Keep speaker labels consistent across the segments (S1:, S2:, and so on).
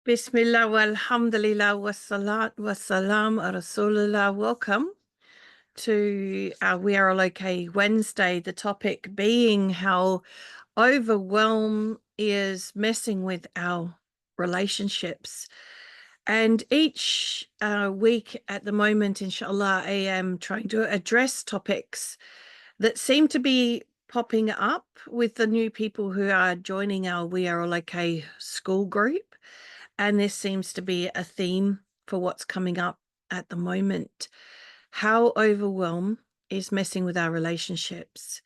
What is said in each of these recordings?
S1: Bismillah walhamdulillah wassalat wassalam rasulullah. Welcome to our We Are All Okay Wednesday. The topic being how overwhelm is messing with our relationships. And each week at the moment, inshallah, I am trying to address topics that seem to be popping up with the new people who are joining our We Are All Okay school group. And this seems to be a theme for what's coming up at the moment. How overwhelm is messing with our relationships.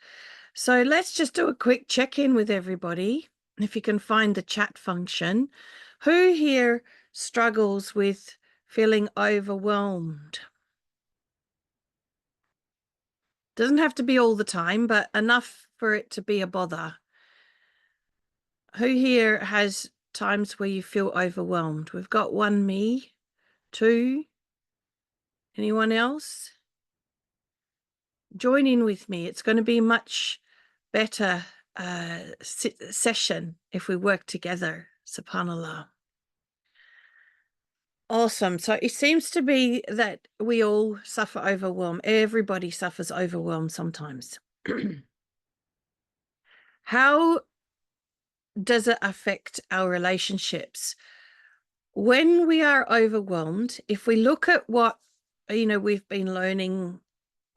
S1: So let's just do a quick check-in with everybody. If you can find the chat function, who here struggles with feeling overwhelmed? Doesn't have to be all the time, but enough for it to be a bother. Who here has times where you feel overwhelmed? We've got one me, two. Anyone else? Join in with me. It's going to be much better session if we work together. SubhanAllah. Awesome. So it seems to be that we all suffer overwhelm. Everybody suffers overwhelm sometimes. How does it affect our relationships? When we are overwhelmed, if we look at what, we've been learning,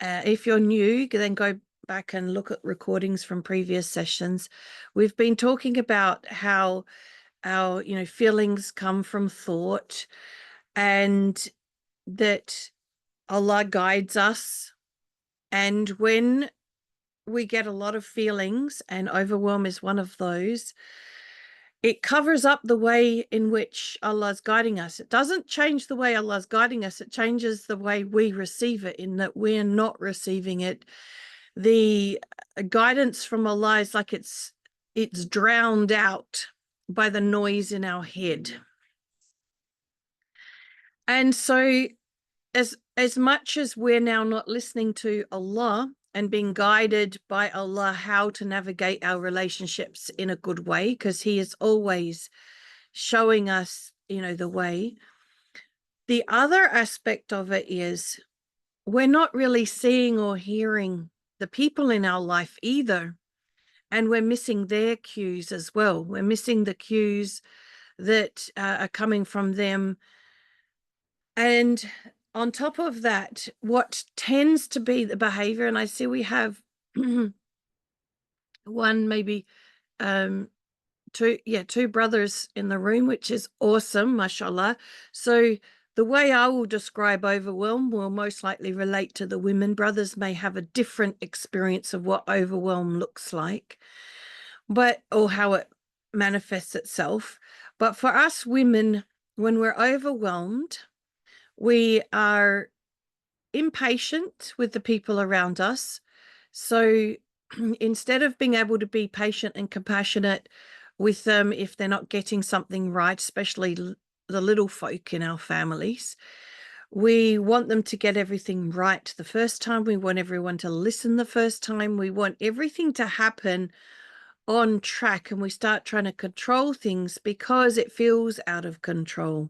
S1: if you're new, then go back and look at recordings from previous sessions. We've been talking about how our, feelings come from thought, and that Allah guides us. And when we get a lot of feelings, and overwhelm is one of those, it covers up the way in which Allah's guiding us. It doesn't change the way Allah's guiding us. It changes the way we receive it, in that we're not receiving it. The guidance from Allah is like it's drowned out by the noise in our head. And so as much as we're now not listening to Allah and being guided by Allah how to navigate our relationships in a good way, because He is always showing us, the way. The other aspect of it is we're not really seeing or hearing the people in our life either. And we're missing their cues as well. We're missing the cues that are coming from them. And on top of that, what tends to be the behavior, and I see we have one, maybe two brothers in the room, which is awesome, mashallah. So the way I will describe overwhelm will most likely relate to the women. Brothers may have a different experience of what overwhelm looks like, or how it manifests itself. But for us women, when we're overwhelmed, we are impatient with the people around us. So instead of being able to be patient and compassionate with them if they're not getting something right, especially the little folk in our families, we want them to get everything right the first time. We want everyone to listen the first time. We want everything to happen on track, and we start trying to control things because it feels out of control.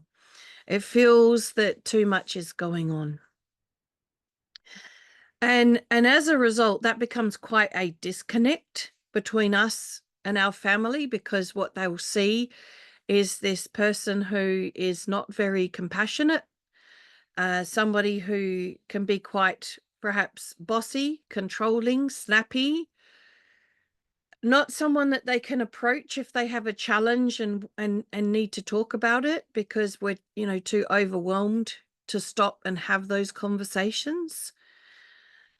S1: It feels that too much is going on. And as a result, that becomes quite a disconnect between us and our family, because what they will see is this person who is not very compassionate, somebody who can be quite perhaps bossy, controlling, snappy, not someone that they can approach if they have a challenge and need to talk about it, because we're, too overwhelmed to stop and have those conversations.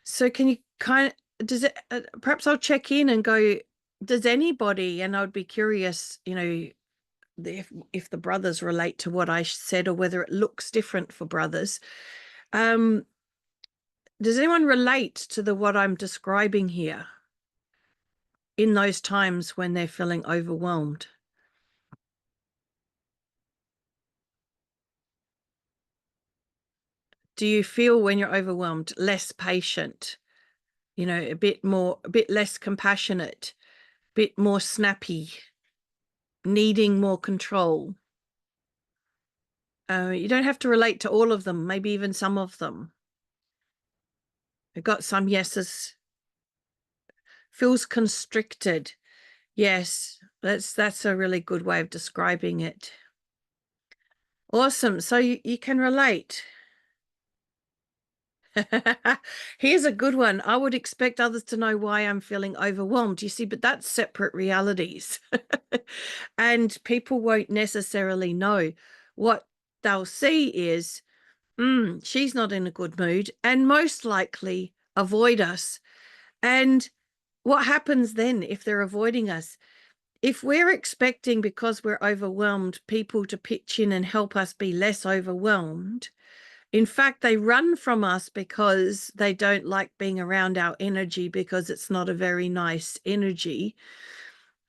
S1: So can you perhaps I'll check in and go, does anybody, and I would be curious, if the brothers relate to what I said, or whether it looks different for brothers. Does anyone relate to what I'm describing here in those times when they're feeling overwhelmed? Do you feel, when you're overwhelmed, less patient, a bit less compassionate, a bit more snappy, needing more control? You don't have to relate to all of them, maybe even some of them. I got some yeses. Feels constricted. Yes, that's a really good way of describing it. Awesome. So you can relate. Here's a good one. I would expect others to know why I'm feeling overwhelmed. You see, but that's separate realities. And people won't necessarily know. What they'll see is, she's not in a good mood, and most likely avoid us. And what happens then if they're avoiding us? If we're expecting, because we're overwhelmed, people to pitch in and help us be less overwhelmed, in fact, they run from us because they don't like being around our energy, because it's not a very nice energy.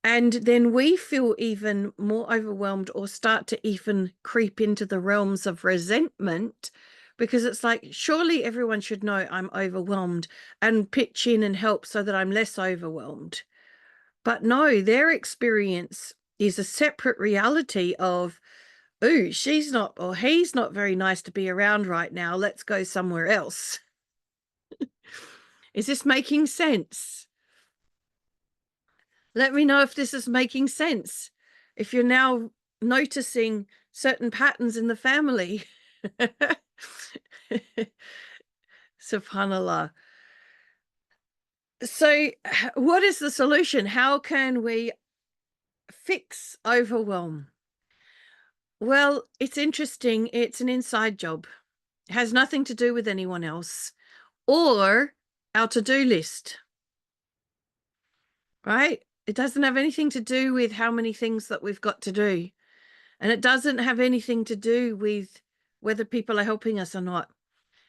S1: And then we feel even more overwhelmed, or start to even creep into the realms of resentment, because it's like, surely everyone should know I'm overwhelmed and pitch in and help so that I'm less overwhelmed. But no, their experience is a separate reality of, ooh, she's not, or he's not very nice to be around right now. Let's go somewhere else. Is this making sense? Let me know if this is making sense. If you're now noticing certain patterns in the family. Subhanallah. So what is the solution? How can we fix overwhelm? Well, it's interesting. It's an inside job. It has nothing to do with anyone else or our to-do list, right? It doesn't have anything to do with how many things that we've got to do. And it doesn't have anything to do with whether people are helping us or not.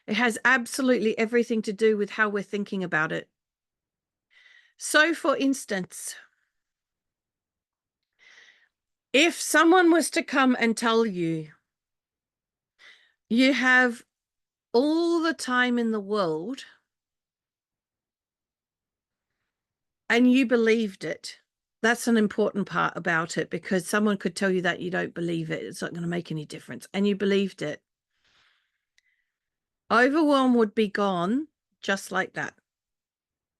S1: It has absolutely everything to do with how we're thinking about it. So, for instance, if someone was to come and tell you, you have all the time in the world, and you believed it, that's an important part about it, because someone could tell you that you don't believe it. It's not going to make any difference. And you believed it. Overwhelm would be gone just like that,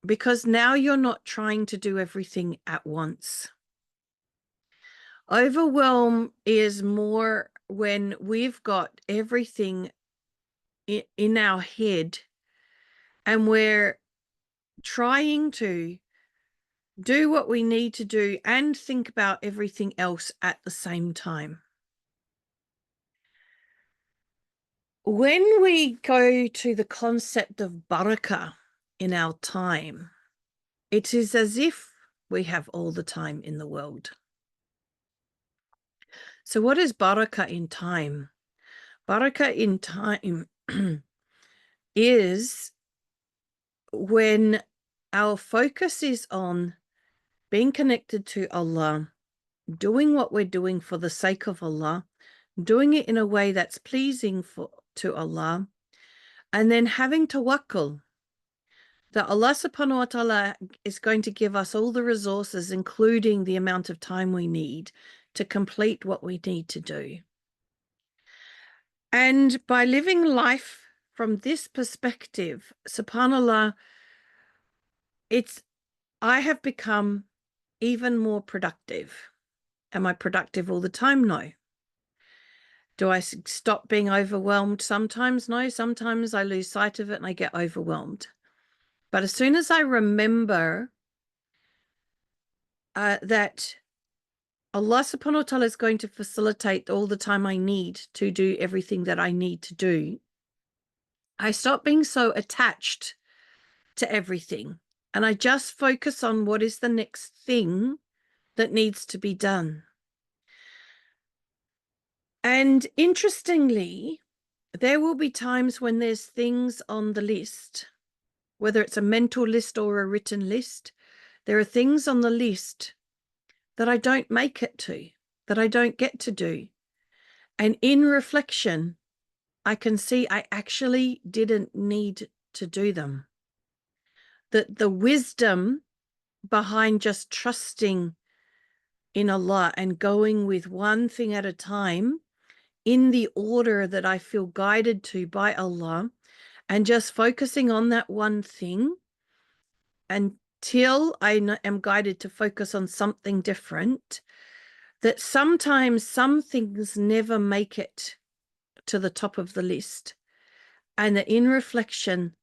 S1: because now you're not trying to do everything at once. Overwhelm is more when we've got everything in our head and we're trying to do what we need to do and think about everything else at the same time. When we go to the concept of barakah in our time, it is as if we have all the time in the world. So what is barakah in time? Barakah in time is when our focus is on being connected to Allah, doing what we're doing for the sake of Allah, doing it in a way that's pleasing to Allah, and then having tawakkul, that Allah subhanahu wa ta'ala is going to give us all the resources, including the amount of time we need to complete what we need to do. And by living life from this perspective, subhanallah, I have become even more productive. Am I productive all the time? No. Do I stop being overwhelmed sometimes? No. Sometimes I lose sight of it and I get overwhelmed. But as soon as I remember that Allah subhanahu wa ta'ala is going to facilitate all the time I need to do everything that I need to do, I stop being so attached to everything. And I just focus on what is the next thing that needs to be done. And interestingly, there will be times when there's things on the list, whether it's a mental list or a written list, there are things on the list that I don't make it to, that I don't get to do. And in reflection, I can see I actually didn't need to do them. That the wisdom behind just trusting in Allah and going with one thing at a time in the order that I feel guided to by Allah, and just focusing on that one thing until I am guided to focus on something different, that sometimes some things never make it to the top of the list, and that in reflection,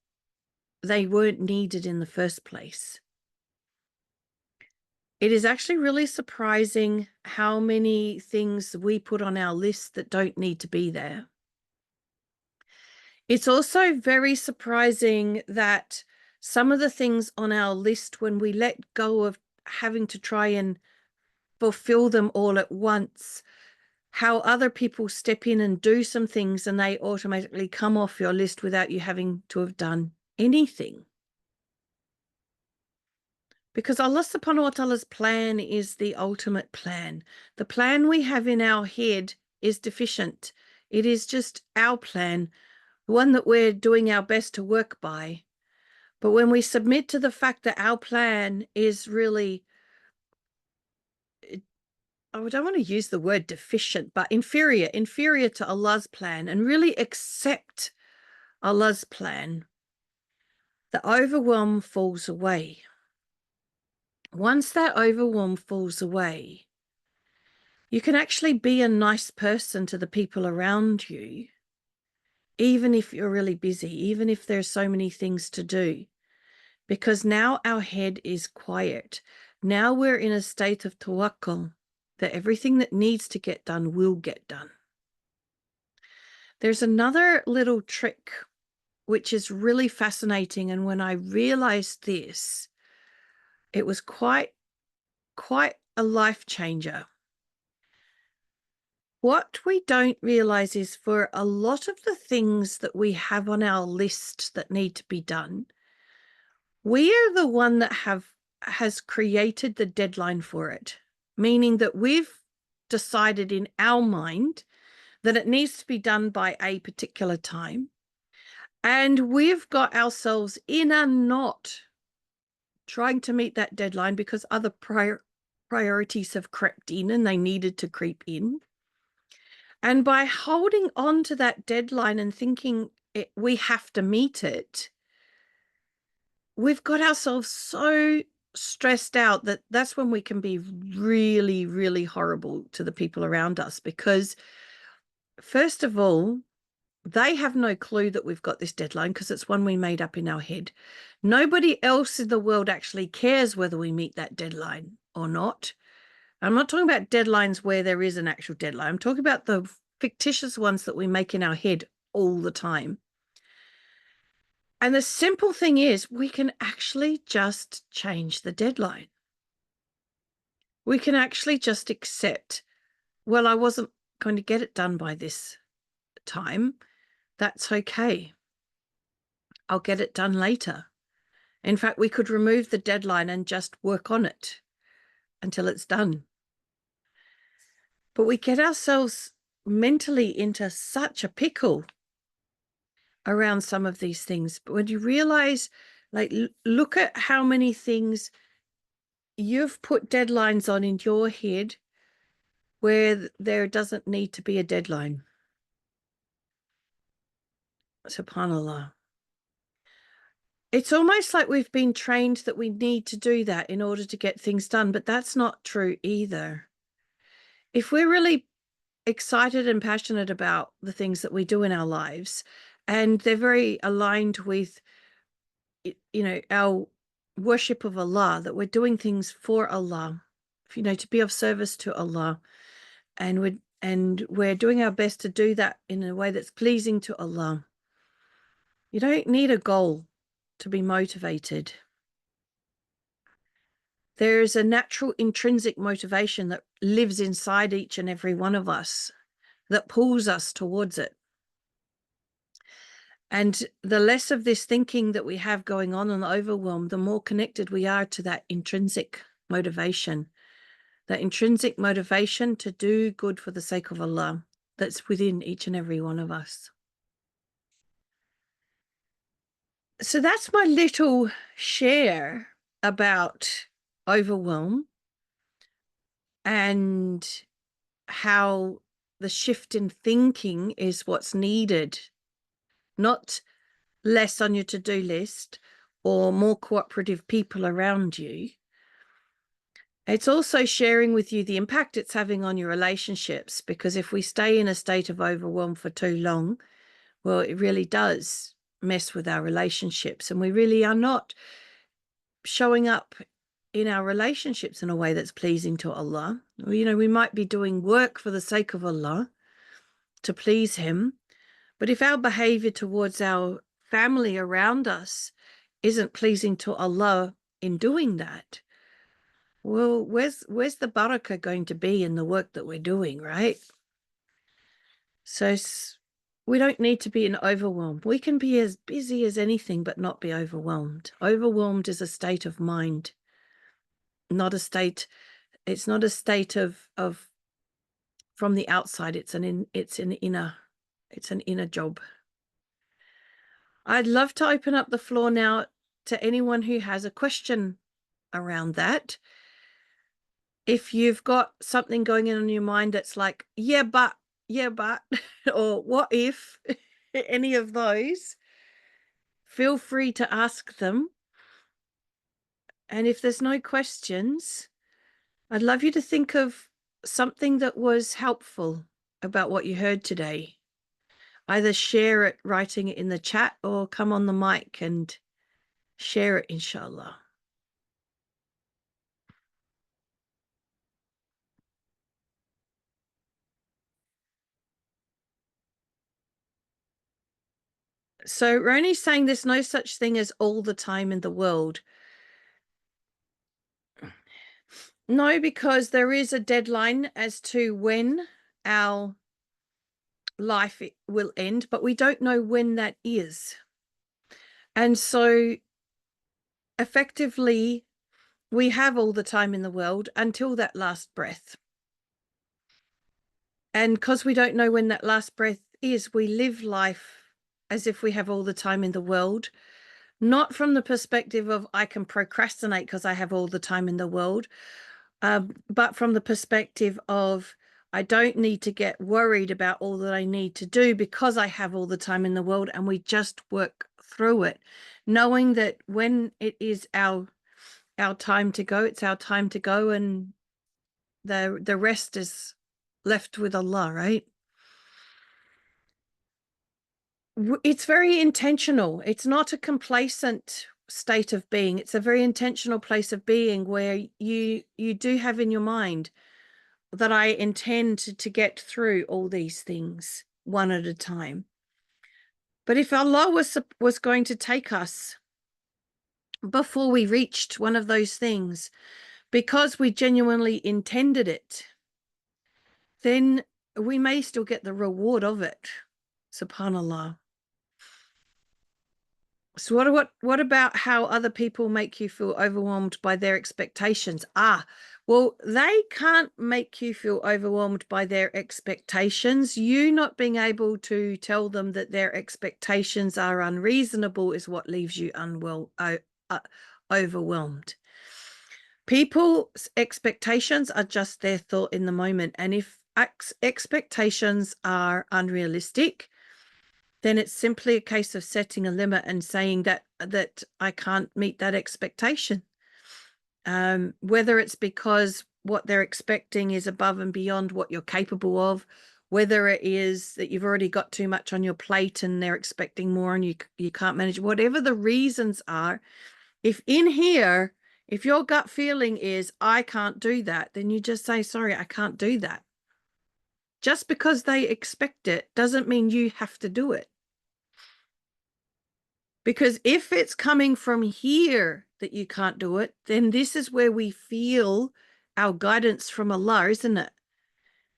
S1: they weren't needed in the first place. It is actually really surprising how many things we put on our list that don't need to be there. It's also very surprising that some of the things on our list, when we let go of having to try and fulfill them all at once, how other people step in and do some things and they automatically come off your list without you having to have done anything. Because Allah subhanahu wa ta'ala's plan is the ultimate plan. The plan we have in our head is deficient. It is just our plan, one that we're doing our best to work by. But when we submit to the fact that our plan is really, I don't want to use the word deficient, but inferior to Allah's plan, and really accept Allah's plan, the overwhelm falls away. Once that overwhelm falls away, you can actually be a nice person to the people around you, even if you're really busy, even if there's so many things to do, because now our head is quiet. Now we're in a state of tawakkul, that everything that needs to get done will get done. There's another little trick which is really fascinating, and when I realized this, it was quite a life changer. What we don't realize is, for a lot of the things that we have on our list that need to be done, we are the one that has created the deadline for it, meaning that we've decided in our mind that it needs to be done by a particular time. And we've got ourselves in a knot trying to meet that deadline because other priorities have crept in and they needed to creep in. And by holding on to that deadline and thinking we have to meet it, we've got ourselves so stressed out that that's when we can be really, really horrible to the people around us, because first of all, they have no clue that we've got this deadline because it's one we made up in our head. Nobody else in the world actually cares whether we meet that deadline or not. I'm not talking about deadlines where there is an actual deadline. I'm talking about the fictitious ones that we make in our head all the time. And the simple thing is, we can actually just change the deadline. We can actually just accept, well, I wasn't going to get it done by this time. That's okay. I'll get it done later. In fact, we could remove the deadline and just work on it until it's done. But we get ourselves mentally into such a pickle around some of these things. But when you realize, like, look at how many things you've put deadlines on in your head where there doesn't need to be a deadline. SubhanAllah. It's almost like we've been trained that we need to do that in order to get things done, but that's not true either. If we're really excited and passionate about the things that we do in our lives, and they're very aligned with, our worship of Allah, that we're doing things for Allah, to be of service to Allah, and we're doing our best to do that in a way that's pleasing to Allah. You don't need a goal to be motivated. There's a natural intrinsic motivation that lives inside each and every one of us that pulls us towards it. And the less of this thinking that we have going on and the overwhelm, the more connected we are to that intrinsic motivation to do good for the sake of Allah that's within each and every one of us. So that's my little share about overwhelm and how the shift in thinking is what's needed, not less on your to-do list or more cooperative people around you. It's also sharing with you the impact it's having on your relationships, because if we stay in a state of overwhelm for too long, well, it really does mess with our relationships, and we really are not showing up in our relationships in a way that's pleasing to Allah. You know, we might be doing work for the sake of Allah to please Him, but if our behavior towards our family around us isn't pleasing to Allah in doing that, well, where's the barakah going to be in the work that we're doing, right? So we don't need to be in overwhelm. We can be as busy as anything, but not be overwhelmed. Overwhelmed is a state of mind, not a state. It's not a state of from the outside. It's an inner job. I'd love to open up the floor now to anyone who has a question around that. If you've got something going in your mind that's like, yeah, but, or what if, any of those, feel free to ask them. And if there's no questions, I'd love you to think of something that was helpful about what you heard today. Either share it, writing it in the chat, or come on the mic and share it, inshallah. So Roni's saying there's no such thing as all the time in the world. No, because there is a deadline as to when our life will end, but we don't know when that is. And so effectively, we have all the time in the world until that last breath. And because we don't know when that last breath is, we live life as if we have all the time in the world, not from the perspective of I can procrastinate because I have all the time in the world, but from the perspective of I don't need to get worried about all that I need to do because I have all the time in the world, and we just work through it, knowing that when it is our time to go, it's our time to go, and the rest is left with Allah, right? It's very intentional. It's not a complacent state of being. It's a very intentional place of being where you do have in your mind that I intend to get through all these things one at a time. But if Allah was going to take us before we reached one of those things, because we genuinely intended it, then we may still get the reward of it. SubhanAllah. So what about how other people make you feel overwhelmed by their expectations? Well, they can't make you feel overwhelmed by their expectations. You not being able to tell them that their expectations are unreasonable is what leaves you overwhelmed. People's expectations are just their thought in the moment. And if expectations are unrealistic, then it's simply a case of setting a limit and saying that I can't meet that expectation. Whether it's because what they're expecting is above and beyond what you're capable of, whether it is that you've already got too much on your plate and they're expecting more and you can't manage, whatever the reasons are, if your gut feeling is, I can't do that, then you just say, sorry, I can't do that. Just because they expect it doesn't mean you have to do it. Because if it's coming from here that you can't do it, then this is where we feel our guidance from Allah, isn't it?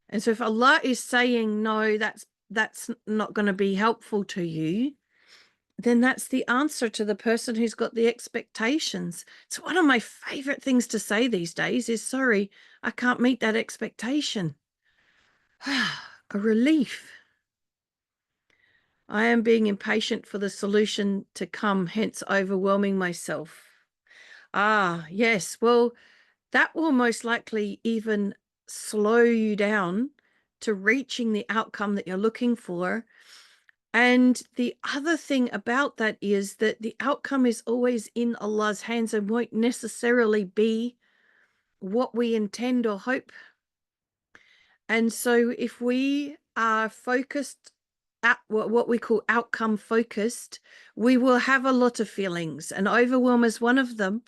S1: And so if Allah is saying, no, that's not going to be helpful to you, then that's the answer to the person who's got the expectations. So one of my favorite things to say these days is, sorry, I can't meet that expectation. A relief. I am being impatient for the solution to come, hence overwhelming myself. Yes. Well, that will most likely even slow you down to reaching the outcome that you're looking for. And the other thing about that is that the outcome is always in Allah's hands and won't necessarily be what we intend or hope. And so if we are focused at what we call outcome focused, we will have a lot of feelings, and overwhelm is one of them.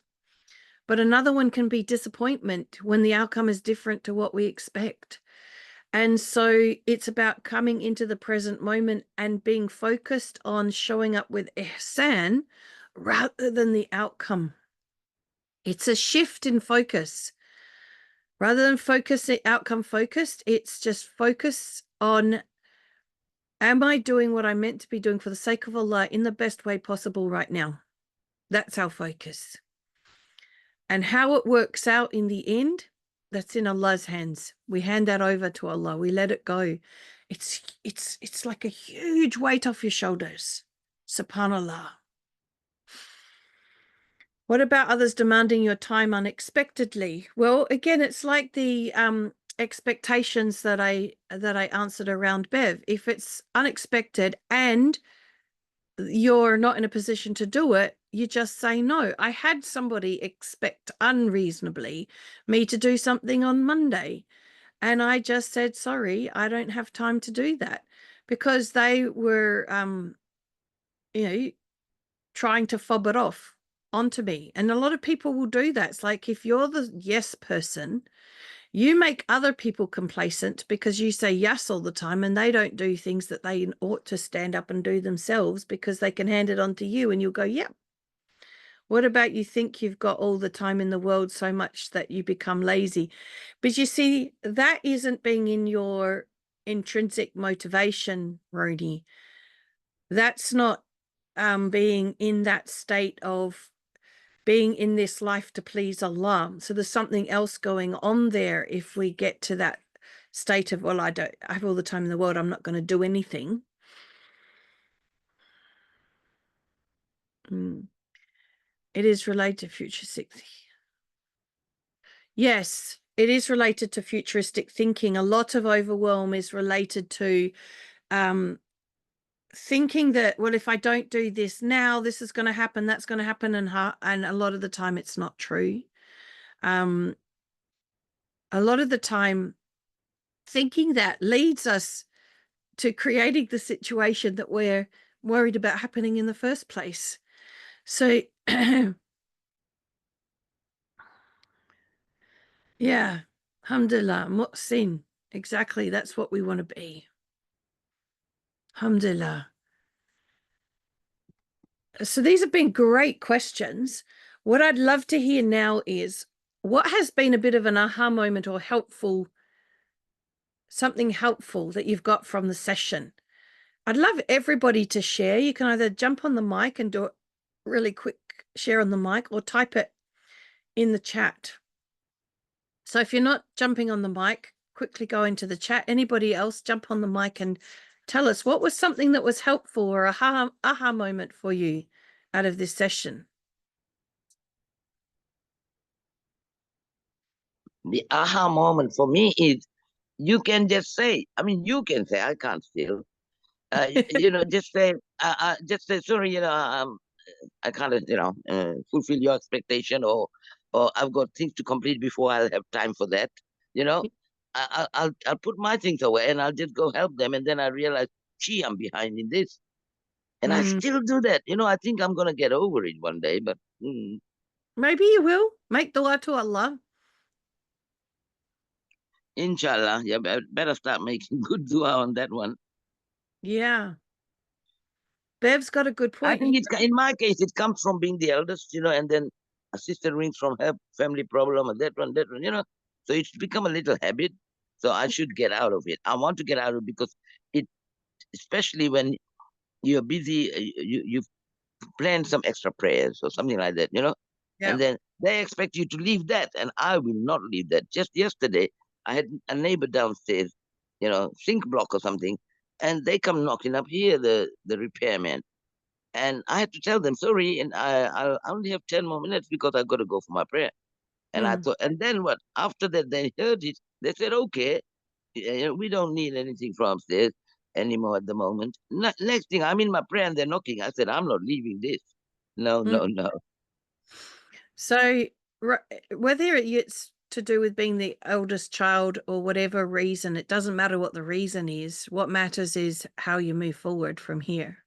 S1: But another one can be disappointment when the outcome is different to what we expect. And so it's about coming into the present moment and being focused on showing up with ihsan rather than the outcome. It's a shift in focus. Rather than outcome focused, it's just focus on, am I doing what I'm meant to be doing for the sake of Allah in the best way possible right now? That's our focus. And how it works out in the end, that's in Allah's hands. We hand that over to Allah. We let it go. It's like a huge weight off your shoulders. SubhanAllah. What about others demanding your time unexpectedly? Well, again, it's like the expectations that I answered around Bev. If it's unexpected and you're not in a position to do it, you just say no. I had somebody expect unreasonably me to do something on Monday, and I just said, sorry, I don't have time to do that, because they were, trying to fob it off onto me. And a lot of people will do that. It's like, if you're the yes person, you make other people complacent because you say yes all the time, and they don't do things that they ought to stand up and do themselves because they can hand it on to you, and you'll go, yep. What about you think you've got all the time in the world so much that you become lazy? But you see, that isn't being in your intrinsic motivation, Roni. That's not being in that state of being in this life to please Allah. So there's something else going on there. If we get to that state of, well, I have all the time in the world, I'm not going to do anything. It is related to futuristic. Yes, it is related to futuristic thinking. A lot of overwhelm is related to thinking that, well, if I don't do this now, this is going to happen, that's going to happen, and a lot of the time it's not true. A lot of the time, thinking that leads us to creating the situation that we're worried about happening in the first place. So yeah, alhamdulillah, muhsin, exactly, that's what we want to be. Alhamdulillah. So these have been great questions. What I'd love to hear now is, what has been a bit of an aha moment or something helpful that you've got from the session? I'd love everybody to share. You can either jump on the mic and do it really quick, share on the mic, or type it in the chat. So if you're not jumping on the mic, quickly go into the chat. Anybody else, jump on the mic and tell us what was something that was helpful or aha moment for you out of this session.
S2: The aha moment for me is, you can just say, you can say, I can't still, just say, sorry, I can't, fulfill your expectation, or I've got things to complete before I'll have time for that. I'll put my things away and I'll just go help them, and then I realize, gee, I'm behind in this, and I still do that. I think I'm gonna get over it one day, but
S1: maybe you will. Make dua to Allah.
S2: Inshallah, yeah, better start making good dua on that one.
S1: Yeah. Bev's got a good point.
S2: I think in my case, it comes from being the eldest, and then a sister rings from her family problem, and that one, So it's become a little habit. So I should get out of it. I want to get out of it because especially when you're busy, you've planned some extra prayers or something like that,
S1: Yeah.
S2: And then they expect you to leave that, and I will not leave that. Just yesterday, I had a neighbor downstairs, sink block or something, and they come knocking up here, the repairman. And I had to tell them, sorry, and I only have 10 more minutes because I got to go for my prayer. And I thought, and then what? After that, they heard it. They said, okay. We don't need anything from upstairs anymore at the moment. Next thing, I'm in my prayer and they're knocking. I said, I'm not leaving this. No,
S1: Mm.
S2: no, no.
S1: So whether it's to do with being the eldest child or whatever reason, it doesn't matter what the reason is. What matters is how you move forward from here.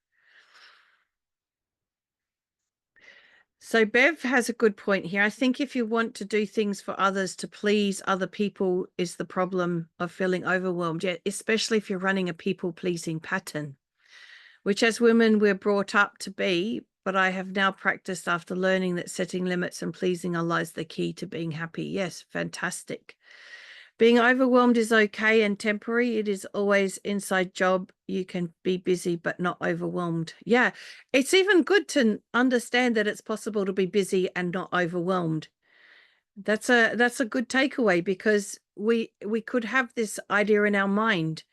S1: So Bev has a good point here. I think if you want to do things for others to please other people is the problem of feeling overwhelmed, yeah, especially if you're running a people-pleasing pattern, which as women we're brought up to be, but I have now practiced after learning that setting limits and pleasing Allah is the key to being happy. Yes, fantastic. Being overwhelmed is okay and temporary. It is always inside job. You can be busy but not overwhelmed. Yeah, it's even good to understand that it's possible to be busy and not overwhelmed. That's a good takeaway, because we could have this idea in our mind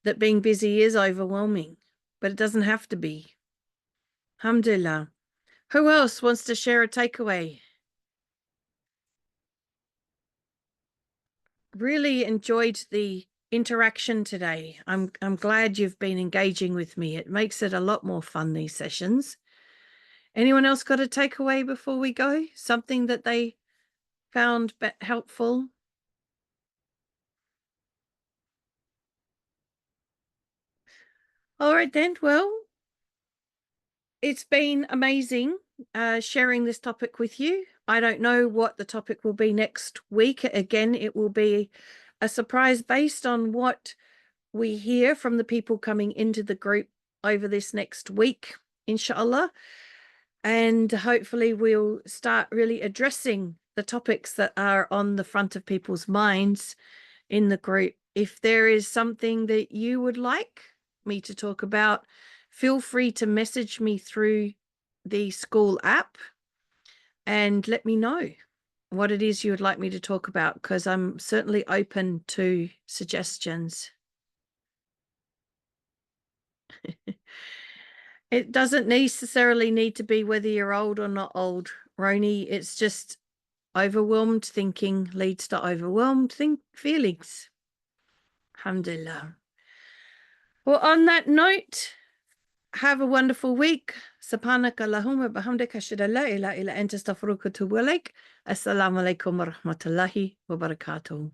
S1: that being busy is overwhelming, but it doesn't have to be. Alhamdulillah. Who else wants to share a takeaway? Really enjoyed the interaction today. I'm glad you've been engaging with me. It makes it a lot more fun, these sessions. Anyone else got a takeaway before we go? Something that they found helpful? All right then. Well, it's been amazing sharing this topic with you. I don't know what the topic will be next week. Again, it will be a surprise based on what we hear from the people coming into the group over this next week, inshallah. And hopefully we'll start really addressing the topics that are on the front of people's minds in the group. If there is something that you would like me to talk about, feel free to message me through the school app and let me know what it is you would like me to talk about, because I'm certainly open to suggestions. It doesn't necessarily need to be whether you're old or not old, Roni. It's just overwhelmed thinking leads to overwhelmed feelings. Alhamdulillah. Well, on that note, have a wonderful week. Subhanaka Allahumma bihamdika ashhadu an la ilaha illa anta astaghfiruka wa atubu ilaik. Assalamu alaikum wa rahmatullahi wa barakatuh.